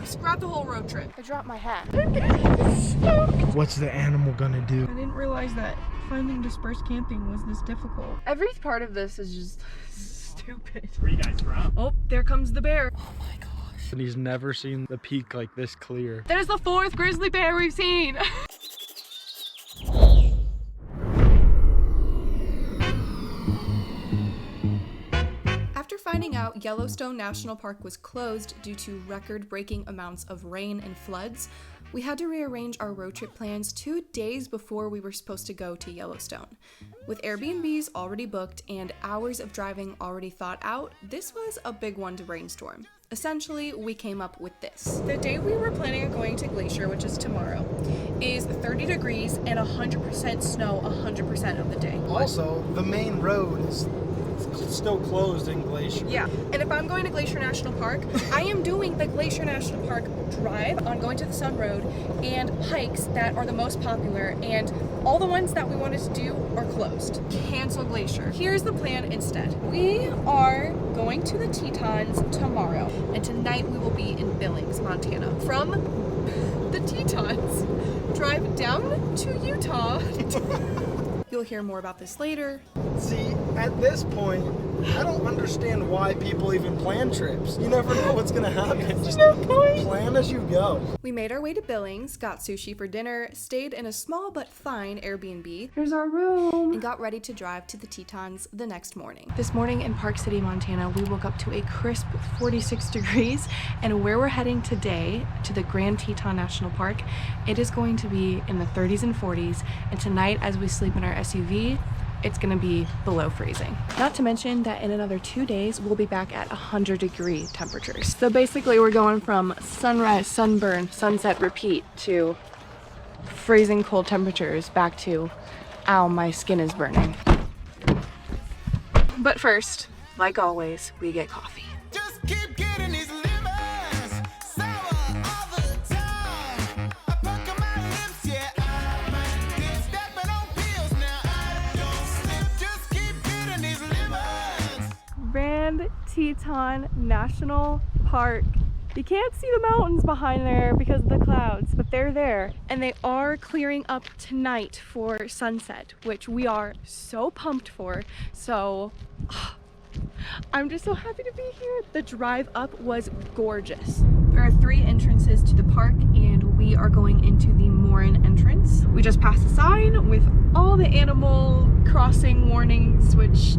Scrap the whole road trip. I dropped my hat. What's the animal gonna do? I didn't realize that finding dispersed camping was this difficult. Every part of this is just stupid. Where you guys from? Oh, there comes the bear. Oh my gosh. And he's never seen the peak like this clear. There's the 4th grizzly bear we've seen. After finding out Yellowstone National Park was closed due to record-breaking amounts of rain and floods, we had to rearrange our road trip plans 2 days before we were supposed to go to Yellowstone. With Airbnbs already booked and hours of driving already thought out, this was a big one to brainstorm. Essentially, we came up with this. The day we were planning on going to Glacier, which is tomorrow, is 30 degrees and 100% snow 100% of the day. Also, the main road is still closed in Glacier. Yeah, and if I'm going to Glacier National Park, I am doing the Glacier National Park drive on going to the Sun Road and hikes that are the most popular, and all the ones that we wanted to do are closed. Cancel Glacier. Here's the plan instead. We are going to the Tetons tomorrow, and tonight we will be in Billings, Montana. From the Tetons, drive down to Utah. You'll hear more about this later. See, at this point, I don't understand why people even plan trips. You never know what's gonna happen. Just plan as you go. We made our way to Billings, got sushi for dinner, stayed in a small but fine Airbnb, Here's our room. and got ready to drive to the Tetons the next morning. This morning in Park City, Montana, we woke up to a crisp 46 degrees, and where we're heading today, to the Grand Teton National Park, it is going to be in the 30s and 40s, and tonight as we sleep in our SUV, it's gonna be below freezing. Not to mention that in another 2 days, we'll be back at 100-degree temperatures. So basically we're going from sunrise, sunburn, sunset, repeat to freezing cold temperatures back to, ow, my skin is burning. But first, like always, we get coffee. Just keep getting these lemons sour all the time. I pucker my lips, yeah, I might get stepping on pills now. I don't slip, just keep getting these lemons. Grand Teton National Park. You can't see the mountains behind there because of the clouds, but they're there. And they are clearing up tonight for sunset, which we are so pumped for. So I'm just so happy to be here. The drive up was gorgeous. There are 3 entrances to the park, and we are going into the Morin entrance. We just passed a sign with all the animal crossing warnings, which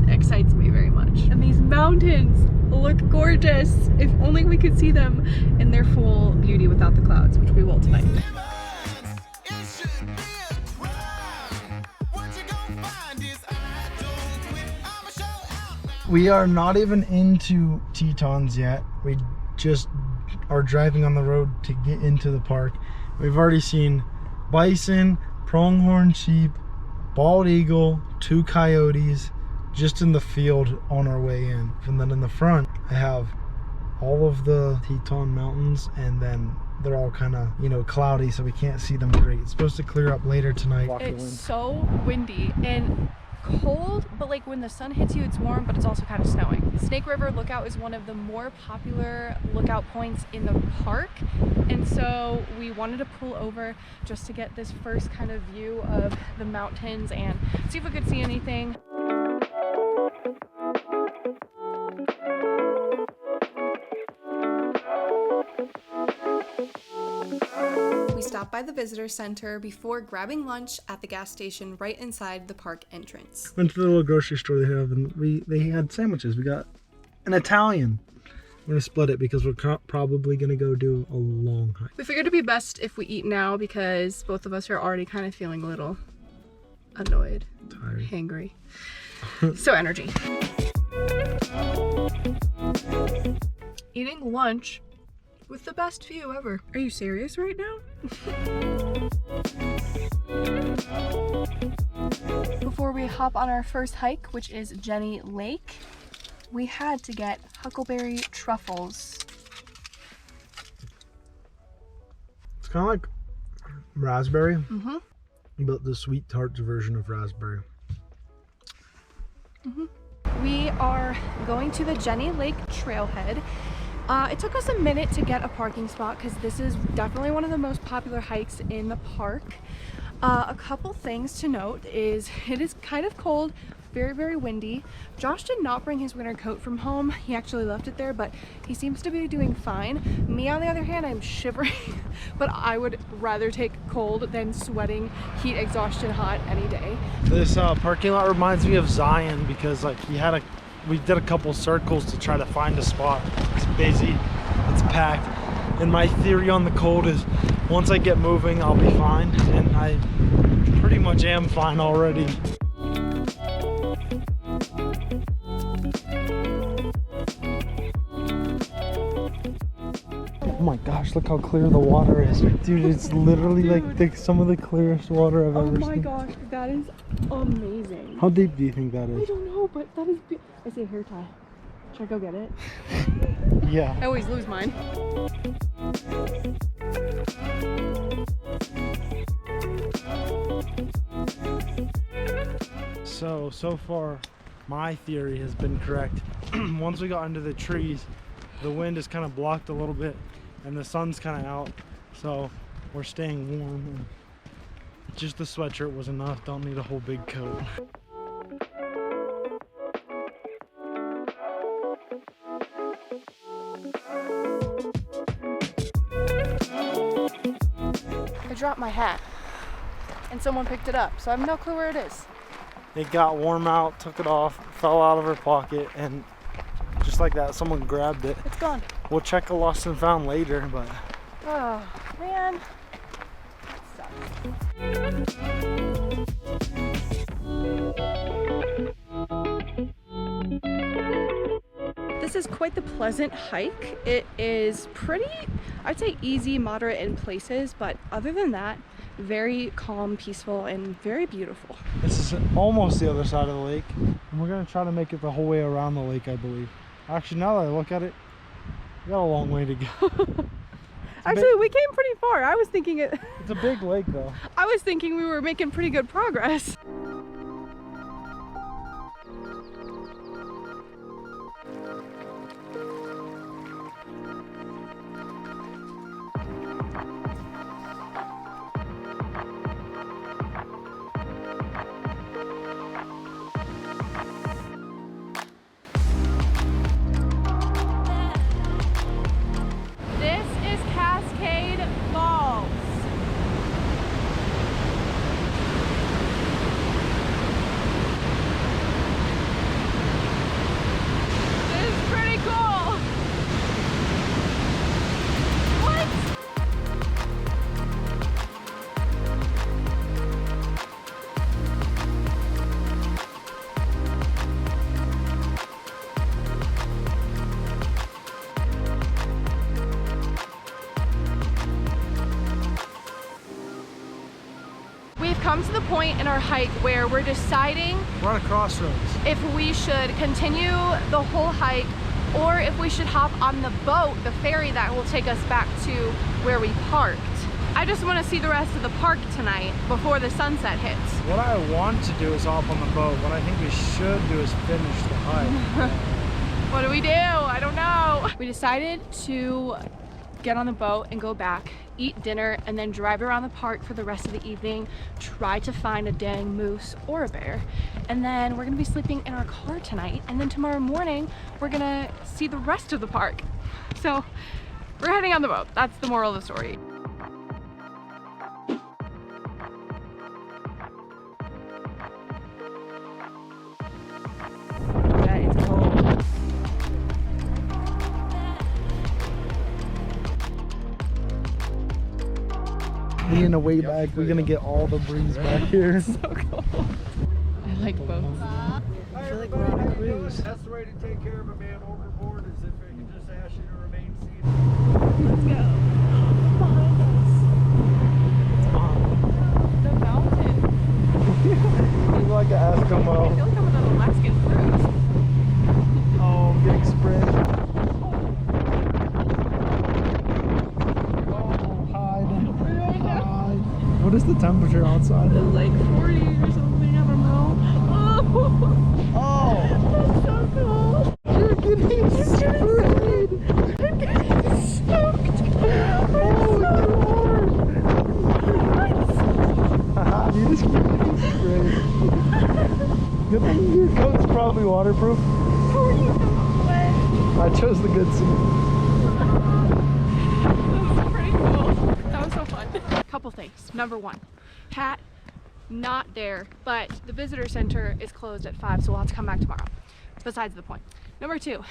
excites me very much. And these mountains look gorgeous. If only we could see them in their full beauty without the clouds, which we will tonight. Lemons, it should be a crime. What you gonna find is I don't quit. I'ma show out now. We are not even into Tetons yet. We just are driving on the road to get into the park. We've already seen bison, pronghorn sheep, bald eagle, 2 coyotes, just in the field on our way in. And then in the front, I have all of the Teton mountains, and then they're all kind of, you know, cloudy, so we can't see them great. It's supposed to clear up later tonight. It's so windy and cold, but like when the sun hits you, it's warm, but it's also kind of snowing. Snake River Lookout is one of the more popular lookout points in the park, and so we wanted to pull over just to get this first kind of view of the mountains and see if we could see anything. We stopped by the visitor center before grabbing lunch at the gas station right inside the park entrance. Went to the little grocery store they have, and they had sandwiches. We got an Italian. We're gonna split it because we're probably gonna go do a long hike. We figured it'd be best if we eat now because both of us are already kind of feeling a little annoyed, Tired. hangry. So energy. Eating lunch with the best view ever. Are you serious right now? Before we hop on our first hike, which is Jenny Lake, we had to get huckleberry truffles. It's kind of like raspberry, Mm-hmm. but the sweet tarts version of raspberry. We are going to the Jenny Lake trailhead. It took us a minute to get a parking spot because this is definitely one of the most popular hikes in the park. A couple things to note is it is kind of cold, very, very windy. Josh did not bring his winter coat from home. He actually left it there, but he seems to be doing fine. Me, on the other hand, I'm shivering, but I would rather take cold than sweating, heat exhaustion hot any day. This parking lot reminds me of Zion because like we did a couple circles to try to find a spot. It's busy, it's packed, and my theory on the cold is once I get moving, I'll be fine, and I pretty much am fine already. Oh my gosh, look how clear the water is. Dude, it's literally like some of the clearest water I've ever seen. Oh my gosh, that is amazing. How deep do you think that I is? don't know, but that is I see a hair tie. Should I go get it? Yeah. I always lose mine. So far, my theory has been correct. Once we got into the trees, the wind is kind of blocked a little bit and the sun's kind of out, so we're staying warm. And just the sweatshirt was enough, don't need a whole big coat. I dropped my hat and someone picked it up, so I have no clue where it is. It got warm out, took it off, fell out of her pocket, and just like that, someone grabbed it. It's gone. We'll check a lost and found later, but Oh, man. That sucks. This is quite the pleasant hike. It is pretty, I'd say easy, moderate in places, but other than that, very calm, peaceful, and very beautiful. this is almost the other side of the lake, and we're gonna try to make it the whole way around the lake, I believe. Actually, now that I look at it, we got a long way to go. Actually, we came pretty far. I was thinking It's a big lake though. I was thinking we were making pretty good progress. Come to the point in our hike where we're deciding We're on a crossroads. if we should continue the whole hike or if we should hop on the boat, the ferry that will take us back to where we parked. I just want to see the rest of the park tonight before the sunset hits. What I want to do is hop on the boat. What I think we should do is finish the hike. What do we do? I don't know. We decided to get on the boat and go back, eat dinner, and then drive around the park for the rest of the evening, try to find a dang moose or a bear. And then we're gonna be sleeping in our car tonight, and then tomorrow morning we're gonna see the rest of the park. So we're heading on the boat. That's the moral of the story. That is cold. We need to way back. We're gonna get all the breeze back here. So cold. I like boats. I feel like we're on a cruise. That's the way to take care of a man overboard, is if I can just ask you to remain seated. Let's go. Behind us. The mountain. You're like an I Eskimo. feel like I'm on an Alaskan cruise. Oh, getting spread. What is the temperature outside? Like 40 or something, I don't know. Oh! Oh! That's so cool! You're getting sprayed! probably waterproof. How are you not wet? I chose the good suit. That was pretty cool. That was so fun. Couple things. Number one, hat not there, but the visitor center is closed at 5, so we'll have to come back tomorrow. Besides the point. Number two,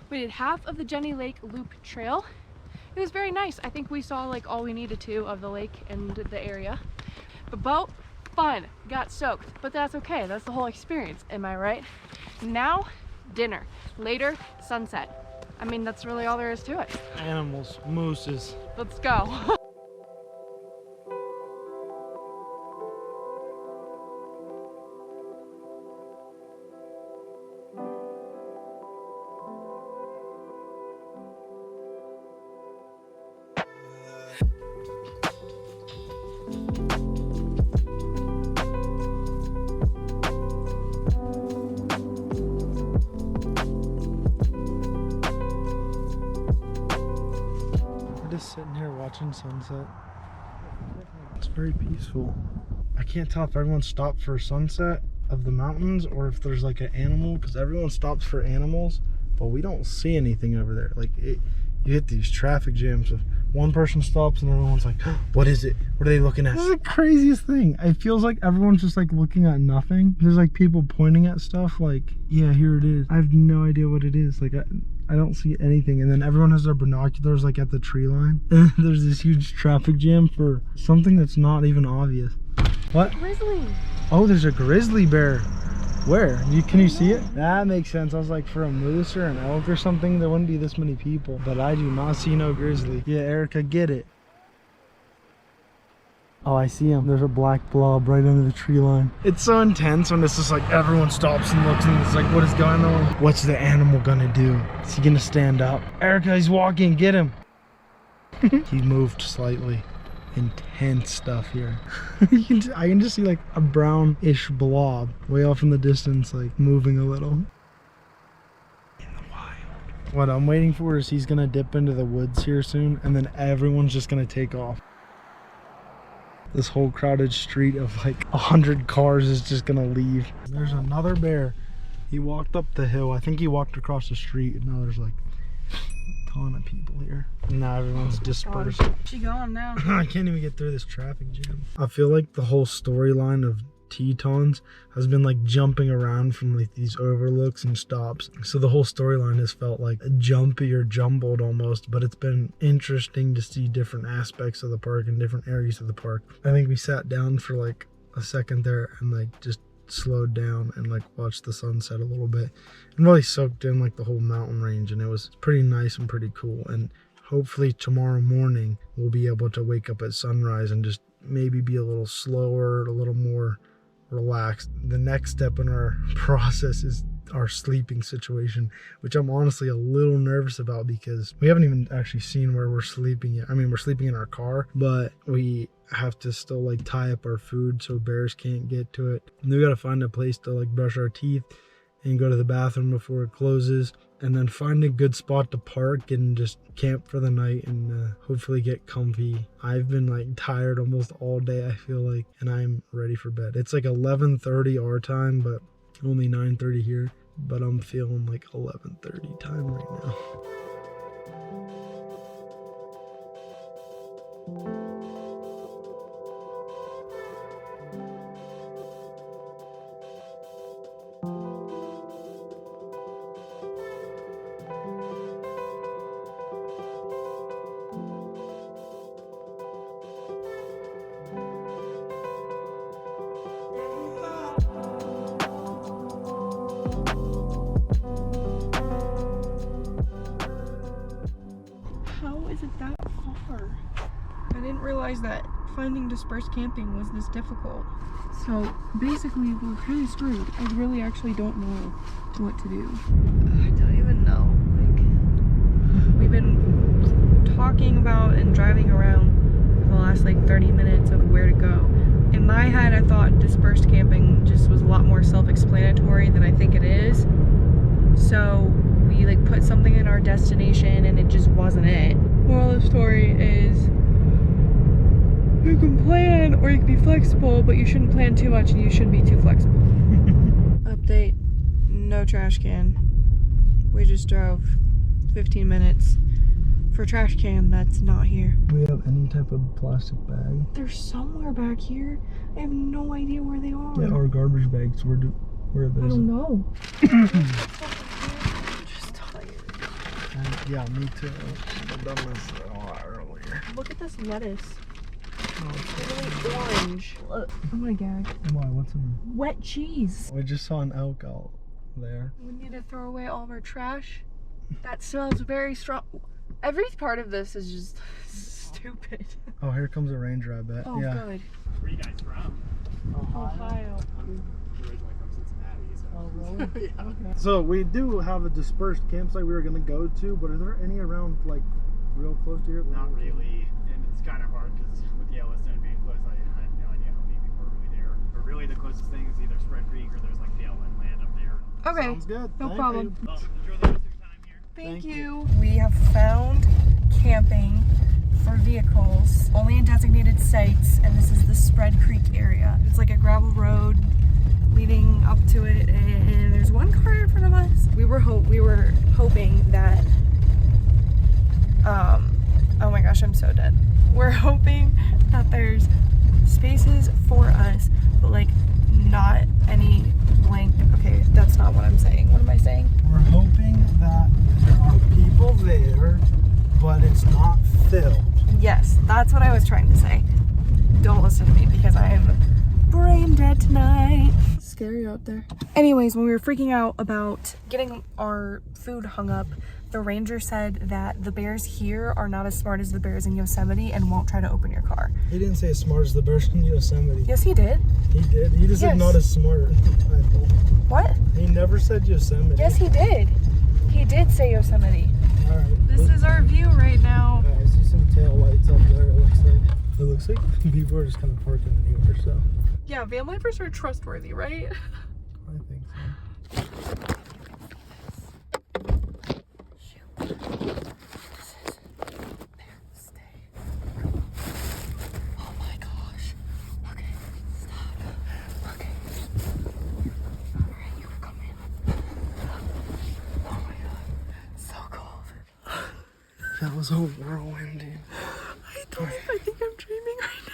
we did half of the Jenny Lake Loop Trail. It was very nice. I think we saw like all we needed to of the lake and the area. The boat, fun, got soaked, but that's okay. That's the whole experience, am I right? Now, dinner. Later, sunset. I mean, that's really all there is to it. Animals, mooses. Let's go. Just sitting here watching sunset. It's very peaceful. I can't tell if everyone stopped for sunset of the mountains or if there's like an animal, because everyone stops for animals, but we don't see anything over there. Like you hit these traffic jams of one person stops and everyone's like, what is it? What are they looking at? This is the craziest thing. It feels like everyone's just like looking at nothing. There's like people pointing at stuff like, yeah, here it is. I have no idea what it is. Like I don't see anything, and then everyone has their binoculars like at the tree line, and there's this huge traffic jam for something that's not even obvious. What? Grizzly. Oh, there's a grizzly bear. Where? Can you see it? That makes sense. I was like, for a moose or an elk or something, there wouldn't be this many people, but I do not see no grizzly. Yeah, Erica, get it. Oh, I see him. There's a black blob right under the tree line. It's so intense when it's just like everyone stops and looks and it's like, what is going on? What's the animal gonna do? Is he gonna stand up? Erica, he's walking. Get him. He moved slightly. Intense stuff here. I can just see like a brownish blob way off in the distance, like moving a little. In the wild. What I'm waiting for is he's gonna dip into the woods here soon, and then everyone's just gonna take off. This whole crowded street of like 100 cars is just gonna leave. There's another bear. He walked up the hill. I think he walked across the street, and now there's like a ton of people here. Now everyone's dispersed. She gone now. I can't even get through this traffic jam. I feel like the whole storyline of Tetons has been like jumping around from like these overlooks and stops. So the whole storyline has felt like jumpy or jumbled almost, but it's been interesting to see different aspects of the park and different areas of the park. I think we sat down for like a second there and like just slowed down and like watched the sunset a little bit and really soaked in like the whole mountain range, and it was pretty nice and pretty cool. And hopefully tomorrow morning we'll be able to wake up at sunrise and just maybe be a little slower, a little more relaxed. The next step in our process is our sleeping situation, which I'm honestly a little nervous about because we haven't even actually seen where we're sleeping yet. I mean, we're sleeping in our car, but we have to still like tie up our food so bears can't get to it. And we got to find a place to like brush our teeth and go to the bathroom before it closes, and then find a good spot to park and just camp for the night and hopefully get comfy. I've been like tired almost all day, I feel like, and I'm ready for bed. It's like 11:30 our time, but only 9:30 here, but I'm feeling like 11:30 time right now. I didn't realize that finding dispersed camping was this difficult. So basically we're kind of screwed. I really actually don't know what to do. I don't even know. Like, we've been talking about and driving around for the last like 30 minutes of where to go. In my head I thought dispersed camping just was a lot more self-explanatory than I think it is. So we like put something in our destination and it just wasn't it. Moral of the story is you can plan or you can be flexible, but you shouldn't plan too much and you shouldn't be too flexible. Update, trash can. We just drove 15 minutes for a trash can that's not here. Do we have any type of plastic bag? They're somewhere back here. I have no idea where they are. Yeah, or garbage bags. Where are those? I don't know. I'm just tired. Yeah, me too. I've done this a lot earlier. Look at this lettuce. Oh, It's really orange. I'm gonna gag. why? What's in Wet cheese. We just saw an elk out there. We need to throw away all of our trash. That smells very strong. Every part of this is just stupid. Oh, here comes a ranger, I bet. Oh, yeah. good. Where are you guys from? Ohio. I'm originally from Cincinnati, so. Oh, really? Yeah. Okay. So we do have a dispersed campsite we were going to go to, but are there any around, like, real close to here? Not really, and it's kind of hard because with Yellowstone being close, I have no idea how many people are really there. But really, the closest thing is either Spread Creek or there's like Dale Inland up there. Okay. Sounds good. No Thank problem. you. Well, enjoy the rest of your time here. Thank Thank you. We have found camping for vehicles only in designated sites, and this is the Spread Creek area. It's like a gravel road leading up to it, and there's one car in front of us. We were hoping that oh my gosh, I'm so dead. We're hoping that there's spaces for us, but like not any blank. Okay, that's not what I'm saying. What am I saying? We're hoping that there are people there, but it's not filled. Yes, that's what I was trying to say. Don't listen to me because I am brain dead tonight. It's scary out there. Anyways, when we were freaking out about getting our food hung up, the ranger said that the bears here are not as smart as the bears in Yosemite and won't try to open your car. He didn't say as smart as the bears in Yosemite. Yes, he did. He did. He just said Yes. not as smart. I thought. What? He never said Yosemite. Yes, he did. He did say Yosemite. All right. This is our view right now. I see some tail lights up there. It looks like people are just kind of parking anywhere. So Yeah, van lifers are trustworthy, right? I think so. Oh my gosh. Okay, stop. Okay. Alright, you come in. Oh my god. So cold. That was a whirlwind, dude. I think I'm dreaming right now.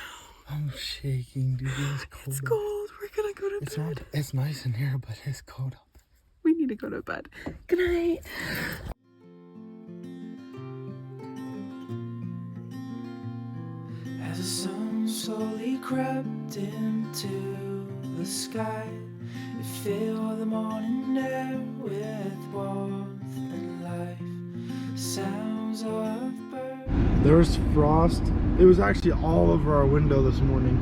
I'm shaking, dude. It's cold. It's cold. We're gonna go to It's bed. not. It's nice in here, but it's cold up. We need to go to bed. Good night. As the sun slowly crept into the sky, it filled the morning air with warmth and life. Sounds of birds. There was frost. It was actually all over our window this morning,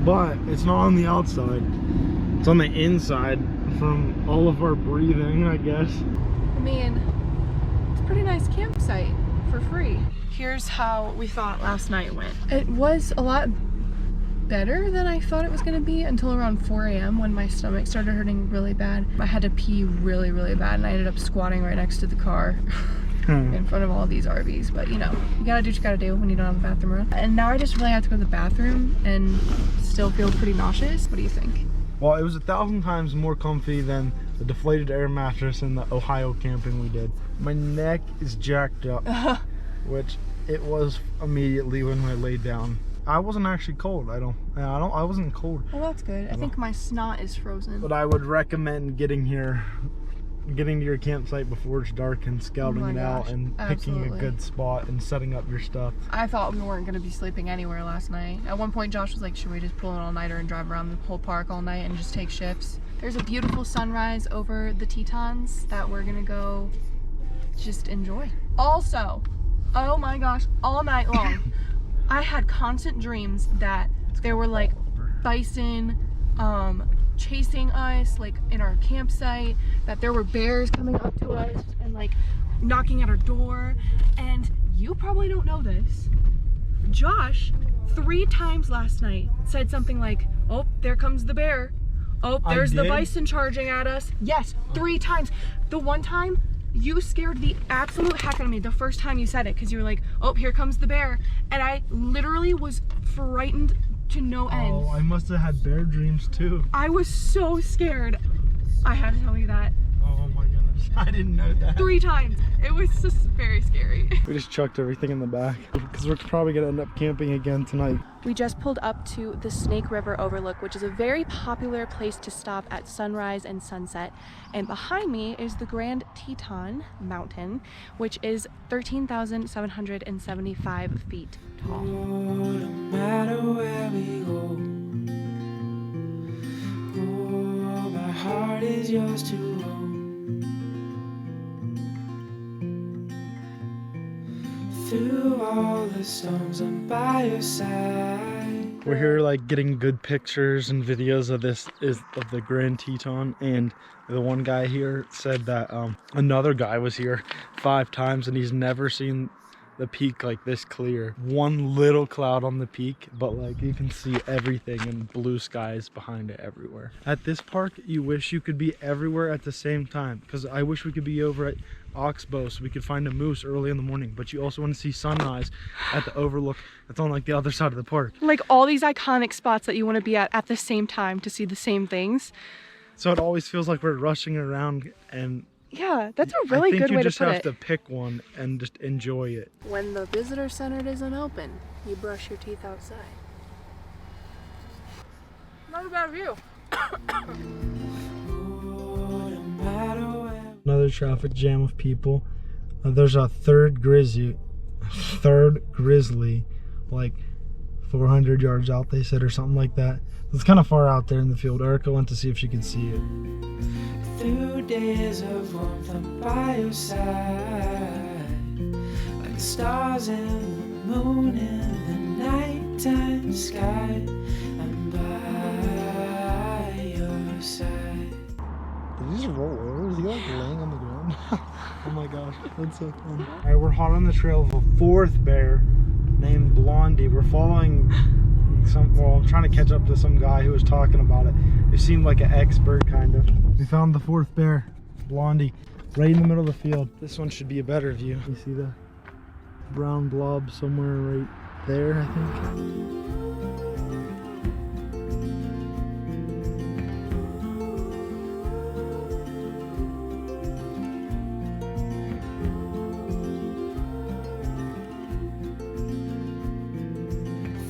but it's not on the outside. It's on the inside from all of our breathing, I guess. I mean, it's a pretty nice campsite for free. Here's how we thought last night went. It was a lot better than I thought it was gonna be until around 4 a.m. when my stomach started hurting really bad. I had to pee really, really bad, and I ended up squatting right next to the car in front of all these RVs. But you know, you gotta do what you gotta do when you don't have a bathroom around. And now I just really have to go to the bathroom and still feel pretty nauseous. What do you think? Well, it was 1,000 times more comfy than the deflated air mattress in the Ohio camping we did. My neck is jacked up, which it was immediately when I laid down. I wasn't actually cold. I wasn't cold. Well, that's good. I think my snot is frozen. But I would recommend getting to your campsite before it's dark and scouting Oh my it out gosh, and picking absolutely. a good spot and setting up your stuff. I thought we weren't going to be sleeping anywhere last night. At one point, Josh was like, should we just pull an all-nighter and drive around the whole park all night and just take shifts? There's a beautiful sunrise over the Tetons that we're going to go just enjoy. Also, oh my gosh, all night long, I had constant dreams that there were like bison chasing us like in our campsite, that there were bears coming up to us and like knocking at our door. And you probably don't know this, Josh 3 times last night said something like, oh, there comes the bear, oh, there's the did? bison charging at us. Yes, 3 times. The one time you scared the absolute heck out of me the first time you said it, because you were like, oh, here comes the bear, and I literally was frightened to no end. Oh, I must have had bear dreams too. I was so scared. I had to tell you that. Oh my I didn't know that. 3 times. It was just very scary. We just chucked everything in the back because we're probably gonna end up camping again tonight. We just pulled up to the Snake River Overlook, which is a very popular place to stop at sunrise and sunset. And behind me is the Grand Teton Mountain, which is 13,775 feet tall. No matter where we go, oh, my heart is yours to hold. Through all the storms, I'm by your side. We're here like getting good pictures and videos of the Grand Teton, and the one guy here said that another guy was here 5 times and he's never seen the peak like this clear. One little cloud on the peak, but like you can see everything and blue skies behind it everywhere. At this park, you wish you could be everywhere at the same time, because I wish we could be over at Oxbow so we could find a moose early in the morning, but you also want to see sunrise at the overlook that's on like the other side of the park. Like all these iconic spots that you want to be at the same time to see the same things. So it always feels like we're rushing around, and Yeah, that's a really good way to put it. I think you just have to pick one and just enjoy it. When the visitor center isn't open, you brush your teeth outside. Not a bad view. Another traffic jam of people. There's a third Grizzly, like 400 yards out, they said, or something like that. It's kind of far out there in the field. Erica went to see if she could see it. Through days of warmth, I'm by your side, like the stars and the moon in the nighttime sky. I'm by your side. Did he just roll over? Is he like laying on the ground? Oh my gosh, that's so fun. Alright, we're hot on the trail of a 4th bear named Blondie. We're following I'm trying to catch up to some guy who was talking about it. He seemed like an expert, kind of. We found the 4th bear, Blondie, right in the middle of the field. This one should be a better view. You see the brown blob somewhere right there, I think.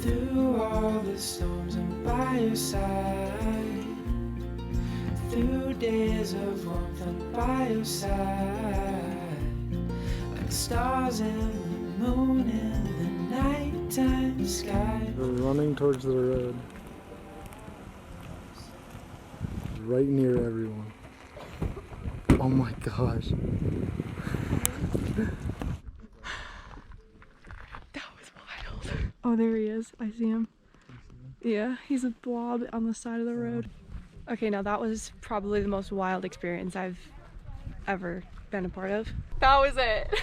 Through all the storms, I'm by your side. Through days of warmth, I'm by your side. Like the stars and the moon in the nighttime sky. We're running towards the road. Right near everyone. Oh my gosh. Oh, there he is. I see him. Yeah, he's a blob on the side of the road. Okay, now that was probably the most wild experience I've ever been a part of. That was it.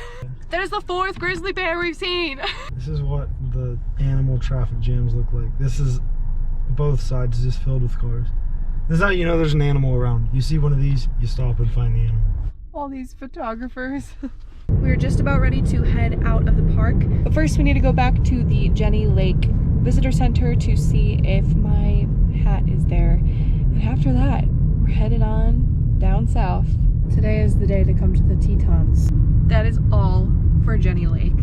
That is the 4th grizzly bear we've seen. This is what the animal traffic jams look like. This is both sides just filled with cars. This is how you know there's an animal around. You see one of these, you stop and find the animal. All these photographers. We're just about ready to head out of the park, but first we need to go back to the Jenny Lake Visitor Center to see if my hat is there. And after that, we're headed on down south. Today is the day to come to the Tetons. That is all for Jenny Lake.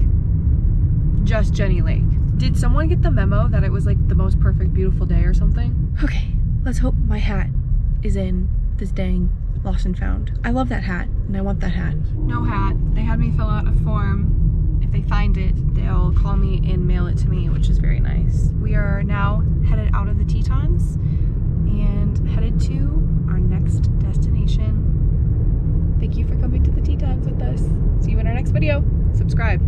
Just Jenny Lake. Did someone get the memo that it was like the most perfect, beautiful day or something? Okay, let's hope my hat is in this dang lost and found. I love that hat and I want that hat. No hat. They had me fill out a form. If they find it, they'll call me and mail it to me, which is very nice. We are now headed out of the Tetons and headed to our next destination. Thank you for coming to the Tetons with us. See you in our next video. Subscribe.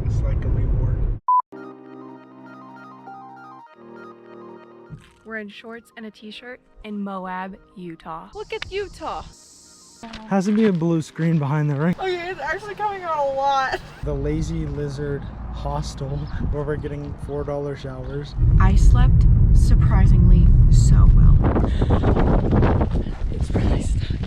It's like a reward. We're in shorts and a t-shirt in Moab, Utah. Look at Utah. Has to be a blue screen behind there, right? Okay, it's actually coming out a lot. The Lazy Lizard Hostel, where we're getting $4 showers. I slept surprisingly so well. It's really stuck.